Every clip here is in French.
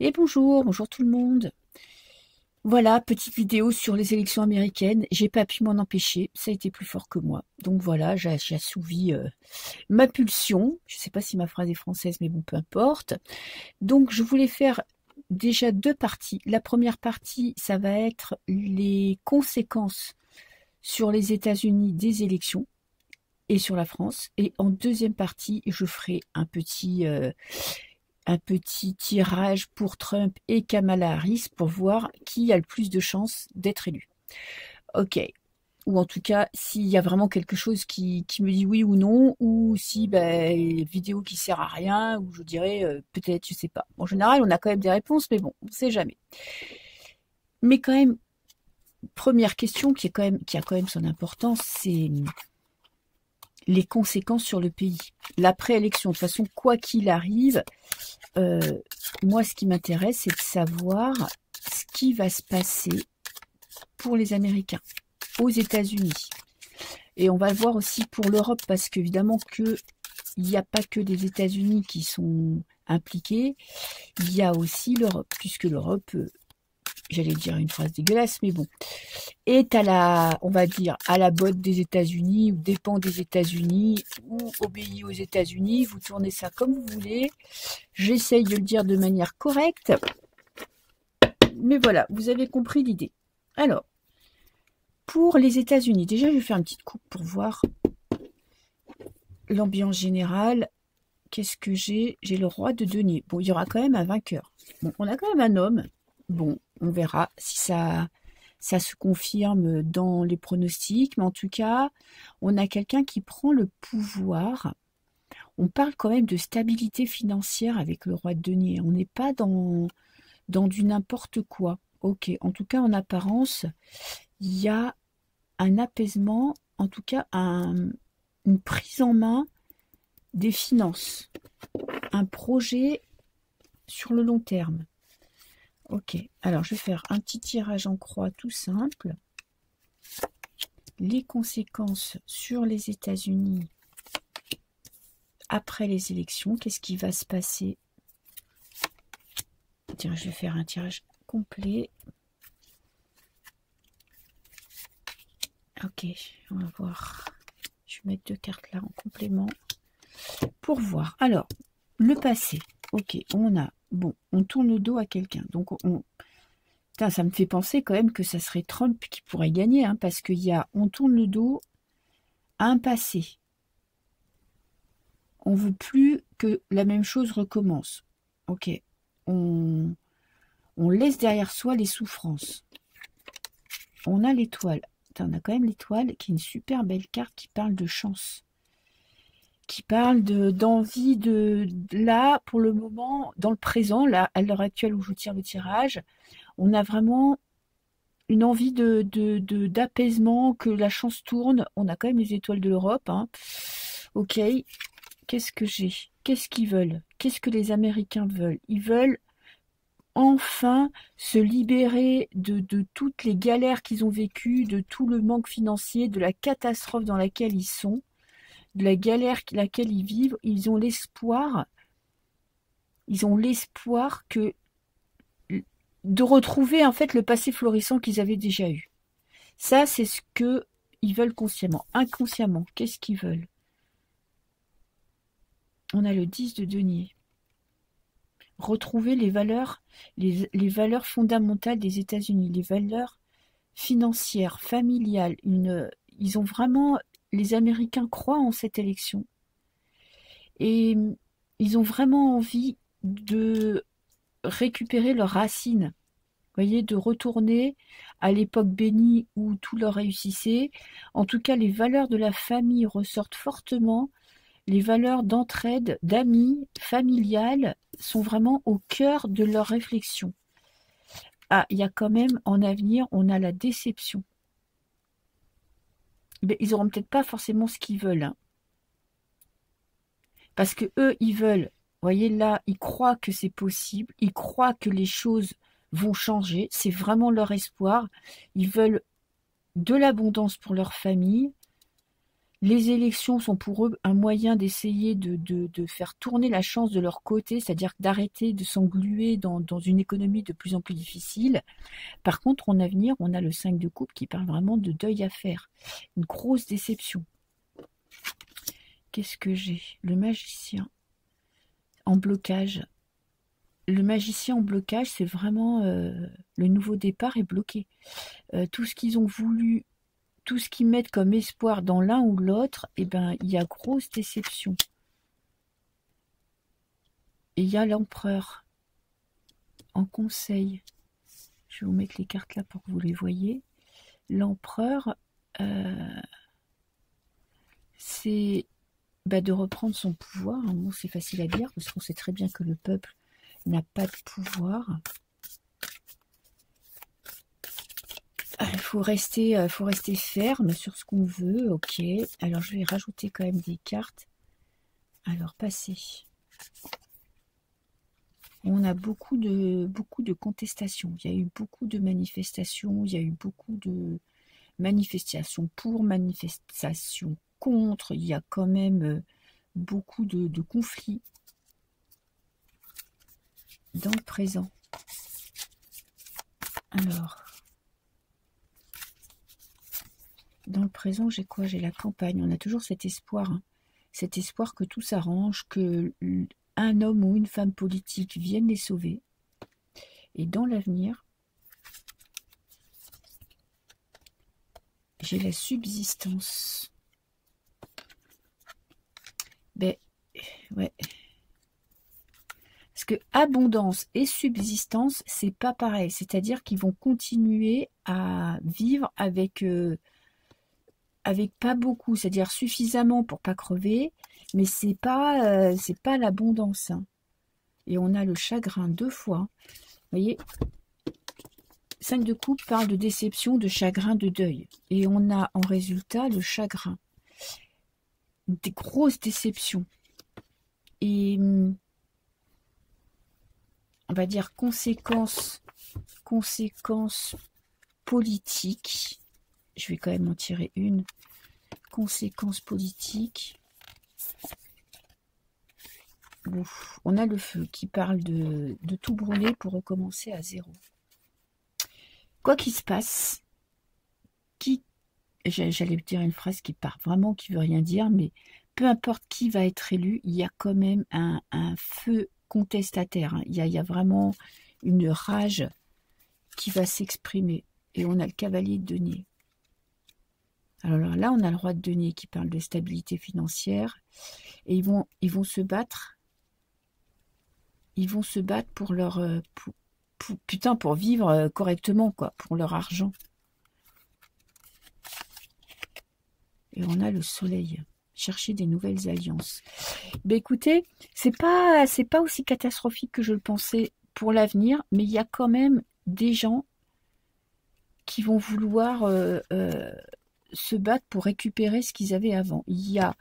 Et bonjour, bonjour tout le monde. Voilà, petite vidéo sur les élections américaines. J'ai pas pu m'en empêcher, ça a été plus fort que moi. Donc voilà, j'ai assouvi ma pulsion. Je sais pas si ma phrase est française, mais bon, peu importe. Donc je voulais faire déjà deux parties. La première partie, ça va être les conséquences sur les États-Unis des élections et sur la France. Et en deuxième partie, je ferai un petit tirage pour Trump et Kamala Harris pour voir qui a le plus de chances d'être élu. Ok. Ou en tout cas, s'il y a vraiment quelque chose qui me dit oui ou non, ou si vidéo qui sert à rien, ou je dirais peut-être, je sais pas. En général, on a quand même des réponses, mais bon, on ne sait jamais. Mais quand même, première question qui a quand même son importance, c'est les conséquences sur le pays. L'après-élection, de toute façon, quoi qu'il arrive, euh, moi, ce qui m'intéresse, c'est de savoir ce qui va se passer pour les Américains, aux États-Unis. Et on va le voir aussi pour l'Europe, parce qu'évidemment qu'il n'y a pas que les États-Unis qui sont impliqués, il y a aussi l'Europe, puisque l'Europe, j'allais dire une phrase dégueulasse, mais bon, est à la, on va dire, à la botte des États-Unis, ou dépend des États-Unis, ou obéit aux États-Unis, vous tournez ça comme vous voulez. J'essaye de le dire de manière correcte, mais voilà, vous avez compris l'idée. Alors, pour les États-Unis, déjà, je vais faire une petite coupe pour voir l'ambiance générale. Qu'est-ce que j'ai? J'ai le roi de denier. Bon, il y aura quand même un vainqueur. Bon, on a quand même un homme. Bon, on verra si ça se confirme dans les pronostics. Mais en tout cas, on a quelqu'un qui prend le pouvoir. On parle quand même de stabilité financière avec le roi de denier. On n'est pas dans du n'importe quoi. Ok, en tout cas, en apparence, il y a un apaisement, en tout cas une prise en main des finances, un projet sur le long terme. Ok, alors je vais faire un petit tirage en croix tout simple. Les conséquences sur les États-Unis après les élections, qu'est-ce qui va se passer? Tiens, je vais faire un tirage complet. Ok, on va voir. Je vais mettre deux cartes là en complément pour voir. Alors, le passé. Ok, on a... Bon, on tourne le dos à quelqu'un. Donc, Putain, ça me fait penser quand même que ça serait Trump qui pourrait gagner, hein, parce qu'il y a... On tourne le dos à un passé. On veut plus que la même chose recommence. Ok, on, on laisse derrière soi les souffrances. On a l'étoile. On a quand même l'étoile qui est une super belle carte qui parle de chance. Qui parle d'envie de là, pour le moment, dans le présent, là, à l'heure actuelle où je tire le tirage, on a vraiment une envie d'apaisement, que la chance tourne. On a quand même les étoiles de l'Europe. Hein. Ok, qu'est-ce que j'ai? Qu'est-ce qu'ils veulent? Qu'est-ce que les Américains veulent? Ils veulent enfin se libérer de toutes les galères qu'ils ont vécues, de tout le manque financier, de la catastrophe dans laquelle ils sont, de la galère laquelle ils vivent. Ils ont l'espoir que de retrouver en fait le passé florissant qu'ils avaient déjà eu. Ça, c'est ce que ils veulent consciemment. Inconsciemment, qu'est-ce qu'ils veulent? On a le 10 de denier. Retrouver les valeurs fondamentales des États-Unis, les valeurs financières, familiales. Ils ont vraiment, les Américains croient en cette élection et ils ont vraiment envie de récupérer leurs racines. Vous voyez, de retourner à l'époque bénie où tout leur réussissait. En tout cas, les valeurs de la famille ressortent fortement. Les valeurs d'entraide, d'amis, familiales sont vraiment au cœur de leur réflexion. Ah, il y a quand même en avenir, on a la déception. Mais ils n'auront peut-être pas forcément ce qu'ils veulent. Hein. Parce que eux, ils veulent, vous voyez là, ils croient que c'est possible, ils croient que les choses vont changer, c'est vraiment leur espoir. Ils veulent de l'abondance pour leur famille, Les élections sont pour eux un moyen d'essayer de faire tourner la chance de leur côté, c'est-à-dire d'arrêter de s'engluer dans une économie de plus en plus difficile. Par contre, en avenir, on a le 5 de coupe qui parle vraiment de deuil à faire. Une grosse déception. Qu'est-ce que j'ai? Le magicien en blocage. Le magicien en blocage, c'est vraiment le nouveau départ est bloqué. Tout ce qu'ils ont voulu, tout ce qu'ils mettent comme espoir dans l'un ou l'autre, eh ben, il y a grosse déception. Et il y a l'empereur en conseil. Je vais vous mettre les cartes là pour que vous les voyez. L'empereur, c'est de reprendre son pouvoir. Bon, c'est facile à dire parce qu'on sait très bien que le peuple n'a pas de pouvoir. Il faut rester ferme sur ce qu'on veut. Ok. Alors, je vais rajouter quand même des cartes. Alors, passer. On a beaucoup de contestations. Il y a eu beaucoup de manifestations. Il y a eu beaucoup de manifestations pour, manifestations contre. Il y a quand même beaucoup de conflits dans le présent. Alors, dans le présent, j'ai quoi? J'ai la campagne. On a toujours cet espoir. Hein. Cet espoir que tout s'arrange, que un homme ou une femme politique vienne les sauver. Et dans l'avenir, j'ai la subsistance. Ben, ouais. Parce que abondance et subsistance, c'est pas pareil. C'est-à-dire qu'ils vont continuer à vivre avec pas beaucoup, c'est-à-dire suffisamment pour pas crever, mais c'est pas l'abondance. Hein. Et on a le chagrin 2 fois. Vous voyez, 5 de coupe parle de déception, de chagrin, de deuil. Et on a en résultat le chagrin. Des grosses déceptions. Et on va dire conséquences politiques. Je vais quand même en tirer une. Conséquences politiques. Ouf. On a le feu qui parle de tout brûler pour recommencer à zéro. Quoi qu'il se passe, j'allais dire une phrase qui part vraiment, qui veut rien dire, mais peu importe qui va être élu, il y a quand même un feu contestataire. Hein. Il y a vraiment une rage qui va s'exprimer. Et on a le cavalier de denier. Alors là, on a le roi de denier qui parle de stabilité financière. Et ils vont se battre. Ils vont se battre pour leur... pour vivre correctement, quoi, pour leur argent. Et on a le soleil. Chercher des nouvelles alliances. Ben écoutez, c'est pas aussi catastrophique que je le pensais pour l'avenir, mais il y a quand même des gens qui vont vouloir se battre pour récupérer ce qu'ils avaient avant. Il y a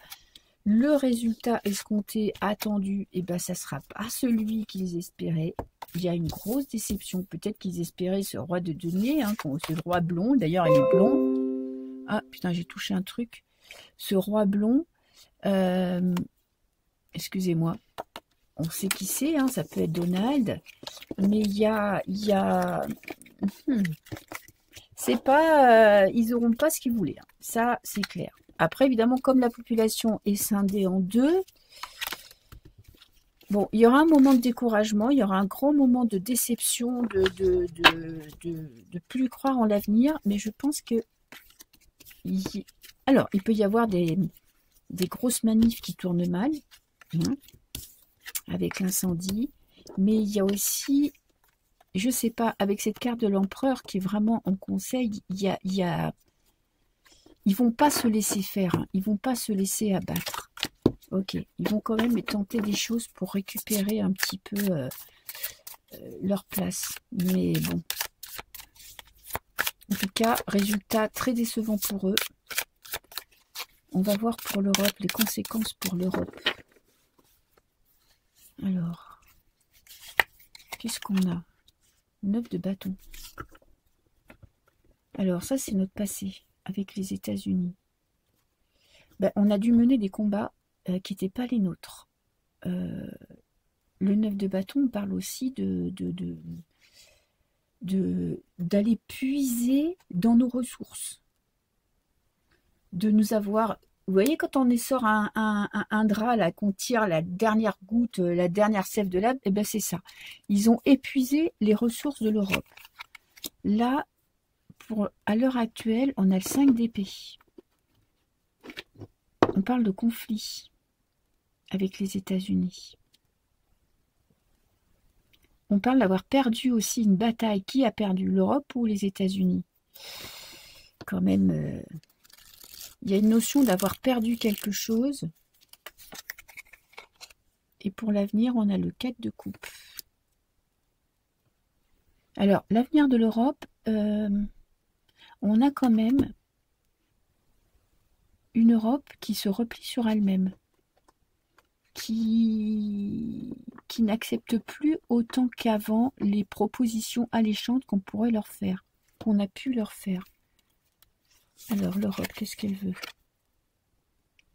le résultat escompté, attendu, et ben ça sera pas celui qu'ils espéraient. Il y a une grosse déception. Peut-être qu'ils espéraient ce roi de denier, hein, ce roi blond. D'ailleurs, il est blond. Ah putain, j'ai touché un truc. Ce roi blond, excusez-moi, on sait qui c'est, hein, ça peut être Donald, mais il y a c'est pas, ils n'auront pas ce qu'ils voulaient, hein. Ça c'est clair. Après, évidemment, comme la population est scindée en deux, bon, il y aura un moment de découragement, il y aura un grand moment de déception, de plus croire en l'avenir, mais je pense que alors, il peut y avoir des grosses manifs qui tournent mal, hein, avec l'incendie, mais il y a aussi, je sais pas, avec cette carte de l'empereur qui est vraiment en conseil, ils vont pas se laisser faire, hein, ils vont pas se laisser abattre. Ok, ils vont quand même tenter des choses pour récupérer un petit peu leur place. Mais bon, en tout cas, résultat très décevant pour eux. On va voir pour l'Europe, les conséquences pour l'Europe. Alors, qu'est-ce qu'on a? 9 de bâton. Alors, ça, c'est notre passé avec les États-Unis. Ben, on a dû mener des combats qui n'étaient pas les nôtres. Le 9 de bâton parle aussi d'aller puiser dans nos ressources, de nous avoir. Vous voyez, quand on sort un drap, là, qu'on tire la dernière goutte, la dernière sève de l'âme, eh ben c'est ça. Ils ont épuisé les ressources de l'Europe. Là, à l'heure actuelle, on a le 5 d'épée. On parle de conflit avec les États-Unis. On parle d'avoir perdu aussi une bataille. Qui a perdu, l'Europe ou les États-Unis? Quand même, il y a une notion d'avoir perdu quelque chose. Et pour l'avenir, on a le 4 de coupe. Alors, l'avenir de l'Europe, on a quand même une Europe qui se replie sur elle-même, qui n'accepte plus autant qu'avant les propositions alléchantes qu'on pourrait leur faire, qu'on a pu leur faire. Alors, l'Europe, qu'est-ce qu'elle veut?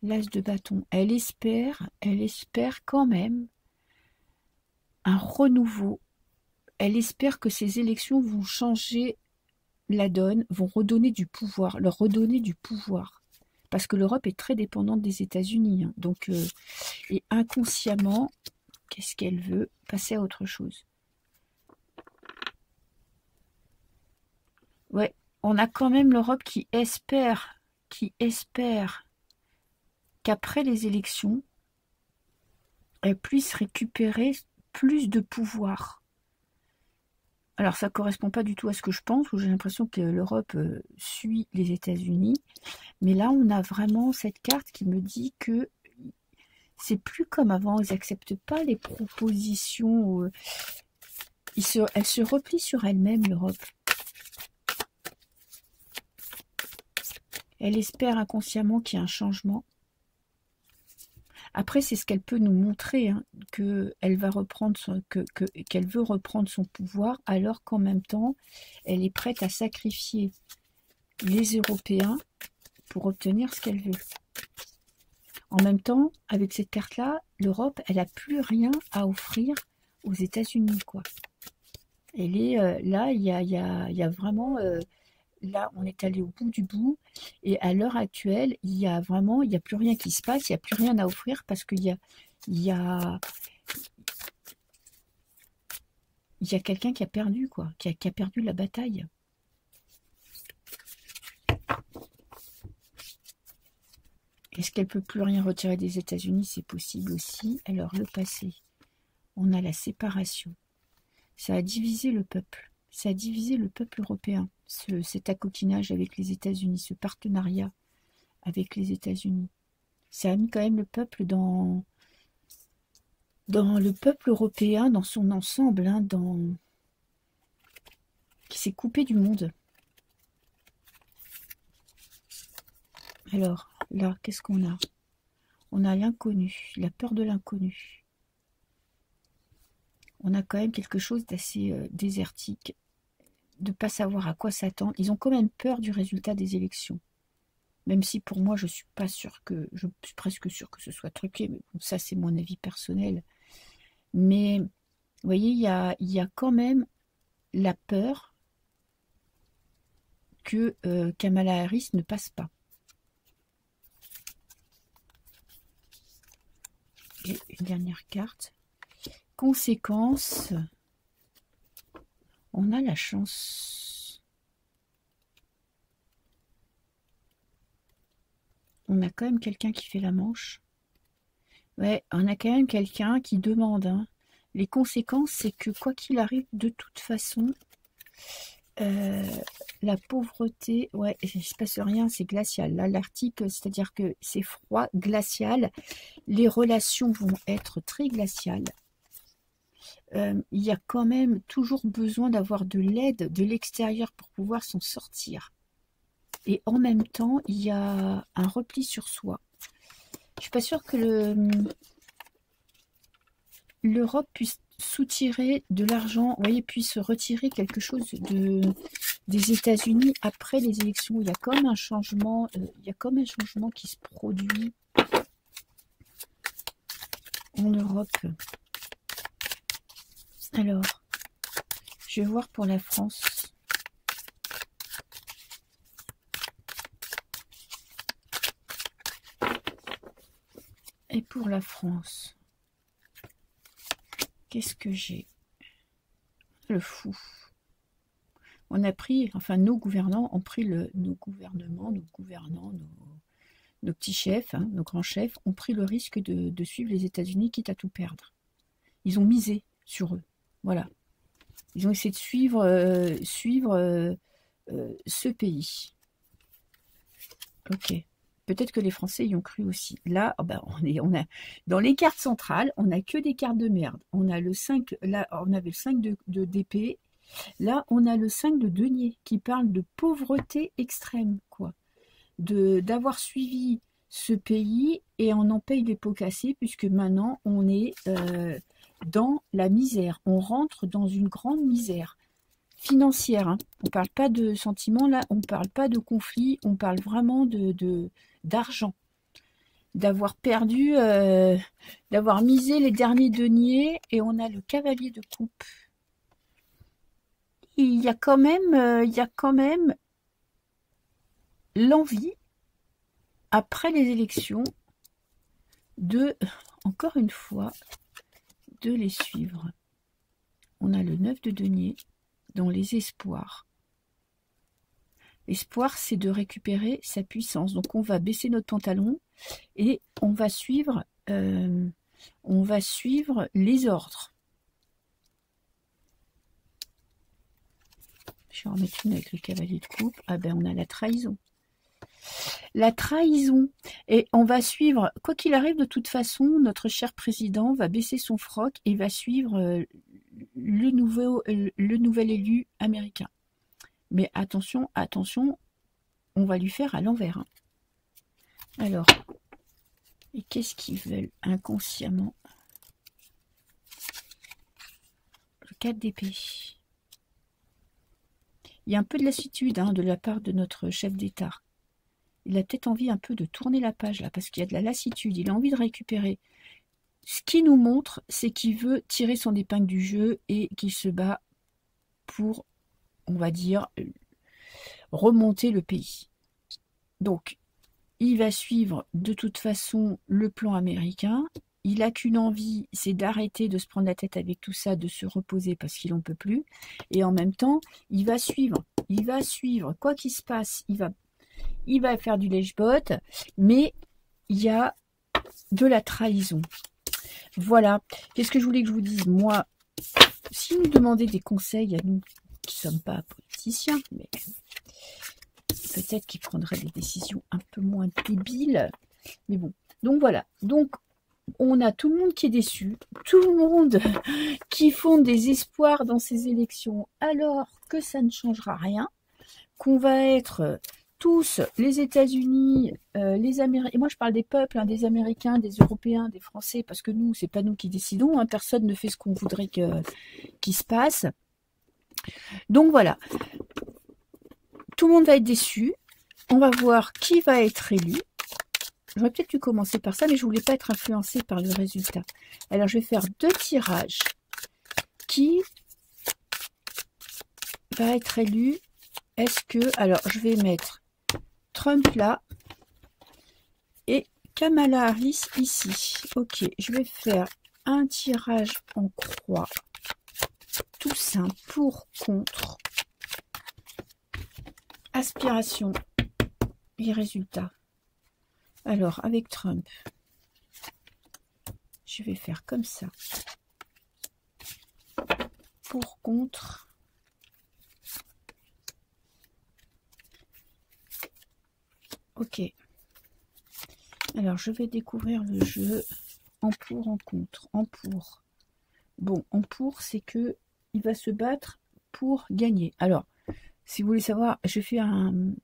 L'as de bâton. Elle espère quand même un renouveau. Elle espère que ces élections vont changer la donne, vont redonner du pouvoir, leur redonner du pouvoir. Parce que l'Europe est très dépendante des États-Unis. Hein. Donc, et inconsciemment, qu'est-ce qu'elle veut? Passer à autre chose. Ouais, on a quand même l'Europe qui espère qu'après les élections, elle puisse récupérer plus de pouvoir. Alors, ça ne correspond pas du tout à ce que je pense, où j'ai l'impression que l'Europe suit les États-Unis. Mais là, on a vraiment cette carte qui me dit que c'est plus comme avant. Ils n'acceptent pas les propositions. Elle se replie sur elle-même, l'Europe. Elle espère inconsciemment qu'il y a un changement. Après, c'est ce qu'elle peut nous montrer, hein, qu'elle veut reprendre son pouvoir, alors qu'en même temps, elle est prête à sacrifier les Européens pour obtenir ce qu'elle veut. En même temps, avec cette carte-là, l'Europe, elle n'a plus rien à offrir aux États-Unis, quoi. Elle est là, il y a vraiment là, on est allé au bout du bout, et à l'heure actuelle, il y a plus rien qui se passe, il n'y a plus rien à offrir parce qu'il y a quelqu'un qui a perdu, quoi, qui a perdu la bataille. Est-ce qu'elle peut plus rien retirer des États-Unis? C'est possible aussi. Alors, le passé, on a la séparation. Ça a divisé le peuple. Ça a divisé le peuple européen, cet acoquinage avec les États-Unis, ce partenariat avec les États-Unis. Ça a mis quand même le peuple dans le peuple européen, dans son ensemble, hein, qui s'est coupé du monde. Alors, là, qu'est-ce qu'on a? On a l'inconnu, la peur de l'inconnu. On a quand même quelque chose d'assez désertique, de ne pas savoir à quoi s'attendre. Ils ont quand même peur du résultat des élections. Même si pour moi, je suis presque sûre que ce soit truqué, mais bon, ça c'est mon avis personnel. Mais, vous voyez, il y a quand même la peur que Kamala Harris ne passe pas. Et une dernière carte. Conséquence, on a la chance. On a quand même quelqu'un qui fait la manche. Ouais, on a quand même quelqu'un qui demande. Hein. Les conséquences, c'est que quoi qu'il arrive, de toute façon, la pauvreté, ouais, il ne se passe rien, c'est glacial. Là, l'Arctique, c'est-à-dire que c'est froid, glacial. Les relations vont être très glaciales. Il y a quand même toujours besoin d'avoir de l'aide de l'extérieur pour pouvoir s'en sortir. Et en même temps, il y a un repli sur soi. Je suis pas sûre que l'Europe puisse soutirer de l'argent, vous voyez, puisse retirer quelque chose des États-Unis après les élections. Il y a comme un changement, qui se produit en Europe. Alors, je vais voir pour la France. Et pour la France, qu'est-ce que j'ai? Le fou. On a pris, enfin nos gouvernants ont pris nos gouvernements, nos gouvernants, nos petits chefs, hein, nos grands chefs, ont pris le risque de suivre les États-Unis quitte à tout perdre. Ils ont misé sur eux. Voilà. Ils ont essayé de suivre ce pays. Ok. Peut-être que les Français y ont cru aussi. Là, oh ben, on a dans les cartes centrales, on n'a que des cartes de merde. On a le 5, là, on avait le 5 d'épée. Là, on a le 5 de denier qui parle de pauvreté extrême, quoi. D'avoir suivi ce pays et on en paye les pots cassés puisque maintenant on est dans la misère. On rentre dans une grande misère financière. Hein. On ne parle pas de sentiments là, on ne parle pas de conflit, on parle vraiment d'argent. D'avoir perdu, d'avoir misé les derniers deniers et on a le cavalier de coupe. Il y a quand même l'envie, après les élections, encore une fois, de les suivre. On a le 9 de denier dans les espoirs. L'espoir, c'est de récupérer sa puissance. Donc, on va baisser notre pantalon et on va suivre les ordres. Je vais en remettre une avec le cavalier de coupe. Ah ben, on a la trahison. La trahison. Et on va suivre, quoi qu'il arrive, de toute façon, notre cher président va baisser son froc et va suivre le nouvel élu américain. Mais attention, on va lui faire à l'envers. Hein. Alors, et qu'est-ce qu'ils veulent inconsciemment? Le 4 d'épée. Il y a un peu de lassitude de la part de notre chef d'État. Il a peut-être envie un peu de tourner la page là, parce qu'il y a de la lassitude. Il a envie de récupérer. Ce qui nous montre, c'est qu'il veut tirer son épingle du jeu et qu'il se bat pour, on va dire, remonter le pays. Donc, il va suivre de toute façon le plan américain. Il n'a qu'une envie, c'est d'arrêter de se prendre la tête avec tout ça, de se reposer parce qu'il n'en peut plus. Et en même temps, il va suivre, quoi qu'il se passe, il va faire du lèche-botte, mais il y a de la trahison. Voilà. Qu'est-ce que je voulais que je vous dise? Moi, si vous demandez des conseils à nous qui ne sommes pas politiciens, mais peut-être qu'ils prendraient des décisions un peu moins débiles. Mais bon. Donc voilà. Donc, on a tout le monde qui est déçu, tout le monde qui font des espoirs dans ces élections, alors que ça ne changera rien, qu'on va être tous, les États-Unis, les Américains, et moi je parle des peuples, des Américains, des Européens, des Français, parce que nous, c'est pas nous qui décidons, personne ne fait ce qu'on voudrait qu'il se passe. Donc voilà, tout le monde va être déçu, on va voir qui va être élu. J'aurais peut-être dû commencer par ça, mais je ne voulais pas être influencée par le résultat. Alors, je vais faire 2 tirages. Qui va être élu? Est-ce que... Alors, je vais mettre Trump là et Kamala Harris ici. Ok, je vais faire un tirage en croix. Tout simple, pour, contre. Aspiration et résultat. Alors, avec Trump, je vais faire comme ça. Pour, contre. Ok. Alors, je vais découvrir le jeu en pour, en contre. En pour. Bon, en pour, c'est que il va se battre pour gagner. Alors, si vous voulez savoir, je fais une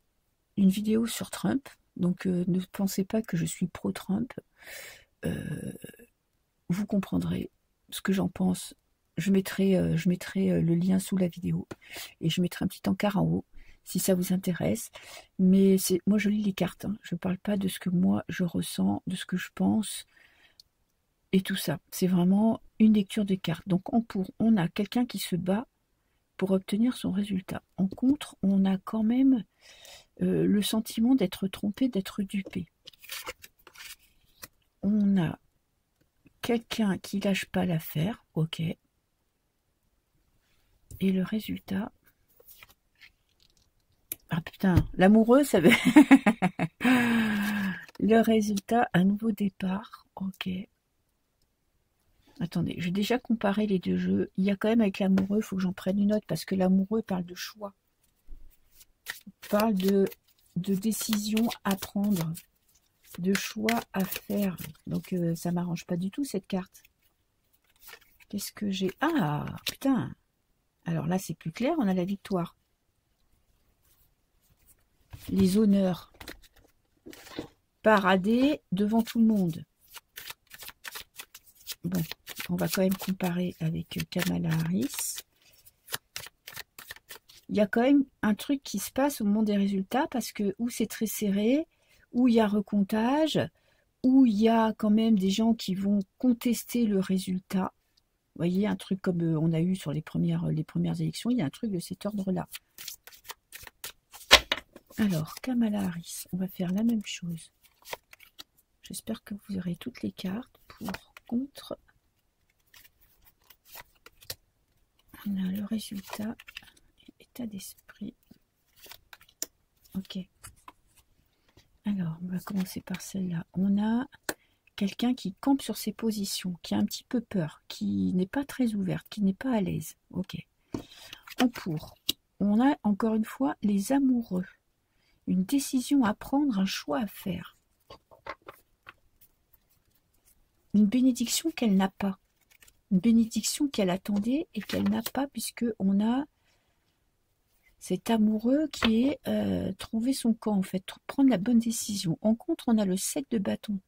vidéo sur Trump. Donc, ne pensez pas que je suis pro-Trump. Vous comprendrez ce que j'en pense. Je mettrai le lien sous la vidéo. Et je mettrai un petit encart en haut. si ça vous intéresse. Mais moi, je lis les cartes. Hein. Je ne parle pas de ce que moi, je ressens, de ce que je pense et tout ça. C'est vraiment une lecture de cartes. Donc, on a quelqu'un qui se bat pour obtenir son résultat. En contre, on a quand même le sentiment d'être trompé, d'être dupé. On a quelqu'un qui lâche pas l'affaire, ok. Et le résultat... Ah putain, l'amoureux, ça veut... Le résultat, un nouveau départ, ok. Attendez, j'ai déjà comparé les deux jeux. Il y a quand même avec l'amoureux, il faut que j'en prenne une note, parce que l'amoureux parle de choix. Il parle de décision à prendre, de choix à faire. Donc ça m'arrange pas du tout cette carte. Qu'est-ce que j'ai? Ah, putain. Alors là, c'est plus clair, on a la victoire. Les honneurs. Parader devant tout le monde. Bon, on va quand même comparer avec Kamala Harris. Il y a quand même un truc qui se passe au moment des résultats, parce que où c'est très serré, où il y a recomptage, où il y a quand même des gens qui vont contester le résultat. Vous voyez, un truc comme on a eu sur les premières élections, il y a un truc de cet ordre-là. Alors, Kamala Harris, on va faire la même chose. J'espère que vous aurez toutes les cartes pour, contre. On a le résultat, état d'esprit. Ok. Alors, on va commencer par celle-là. On a quelqu'un qui campe sur ses positions, qui a un petit peu peur, qui n'est pas très ouverte, qui n'est pas à l'aise. Ok. En pour, on a encore une fois les amoureux. Une décision à prendre, un choix à faire. Une bénédiction qu'elle n'a pas. Une bénédiction qu'elle attendait et qu'elle n'a pas, puisque on a cet amoureux qui est trouver son camp, en fait, prendre la bonne décision. En contre, on a le 7 de bâton.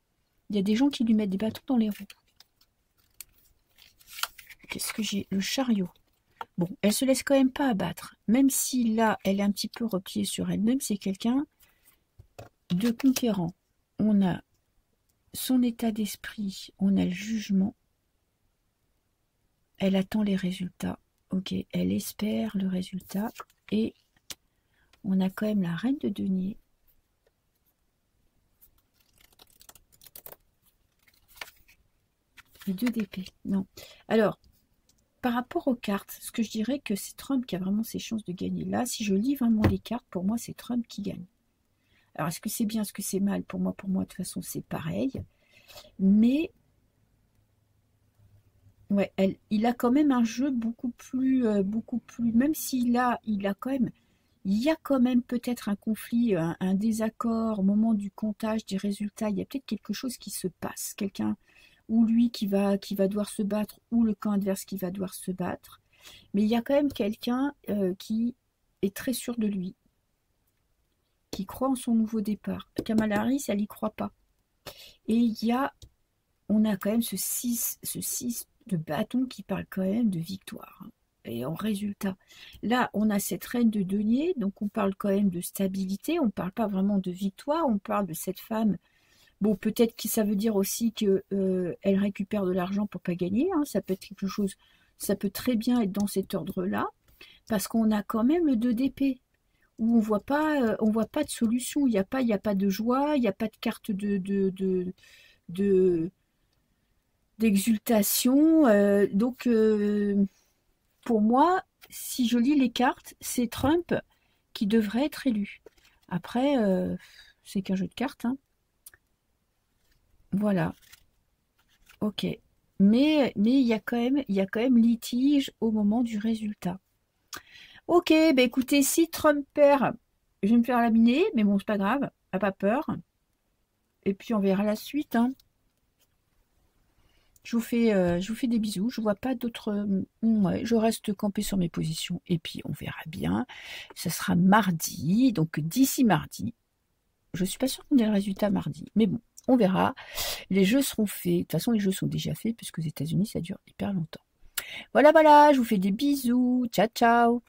Il y a des gens qui lui mettent des bâtons dans les roues. Qu'est-ce que j'ai? Le chariot. Bon, elle se laisse quand même pas abattre. Même si là, elle est un petit peu repliée sur elle-même, c'est quelqu'un de conquérant. On a son état d'esprit, on a le jugement. Elle attend les résultats. Ok, elle espère le résultat. Et on a quand même la reine de denier. Et 2 d'épée. Non. Alors, par rapport aux cartes, ce que je dirais que c'est Trump qui a vraiment ses chances de gagner. Là, si je lis vraiment les cartes, pour moi, c'est Trump qui gagne. Alors, est-ce que c'est bien, est-ce que c'est mal? Pour moi, de toute façon, c'est pareil. Mais, ouais, il a quand même un jeu beaucoup plus, même s'il a, il y a quand même peut-être un conflit, un désaccord au moment du comptage des résultats. Il y a peut-être quelque chose qui se passe. Quelqu'un, ou lui qui va devoir se battre, ou le camp adverse qui va devoir se battre. Mais il y a quand même quelqu'un qui est très sûr de lui, qui croit en son nouveau départ. Kamala Harris, elle n'y croit pas. Et on a quand même ce 6 de bâton qui parle quand même de victoire. Hein. Et en résultat, là, on a cette reine de denier, donc on parle quand même de stabilité, on ne parle pas vraiment de victoire, on parle de cette femme. Bon, peut-être que ça veut dire aussi qu'elle récupère de l'argent pour pas gagner, hein. Ça peut être quelque chose, ça peut très bien être dans cet ordre-là, parce qu'on a quand même le 2 d'épée, où on voit pas de solution, il n'y a pas de joie, il n'y a pas de carte d'exultation. Donc, pour moi, si je lis les cartes, c'est Trump qui devrait être élu. Après, c'est qu'un jeu de cartes, hein. Voilà. Ok. Mais il y a quand même litige au moment du résultat. Ok, bah écoutez, si Trump perd, je vais me faire laminer, mais bon, c'est pas grave, pas peur. Et puis on verra la suite, hein. Je vous fais des bisous. Je vois pas d'autres. Ouais, je reste campée sur mes positions. Et puis on verra bien. Ça sera mardi. Donc d'ici mardi. Je suis pas sûre qu'on ait le résultat mardi. Mais bon, on verra. Les jeux seront faits. De toute façon, les jeux sont déjà faits, puisque aux États-Unis, ça dure hyper longtemps. Voilà, voilà. Je vous fais des bisous. Ciao, ciao.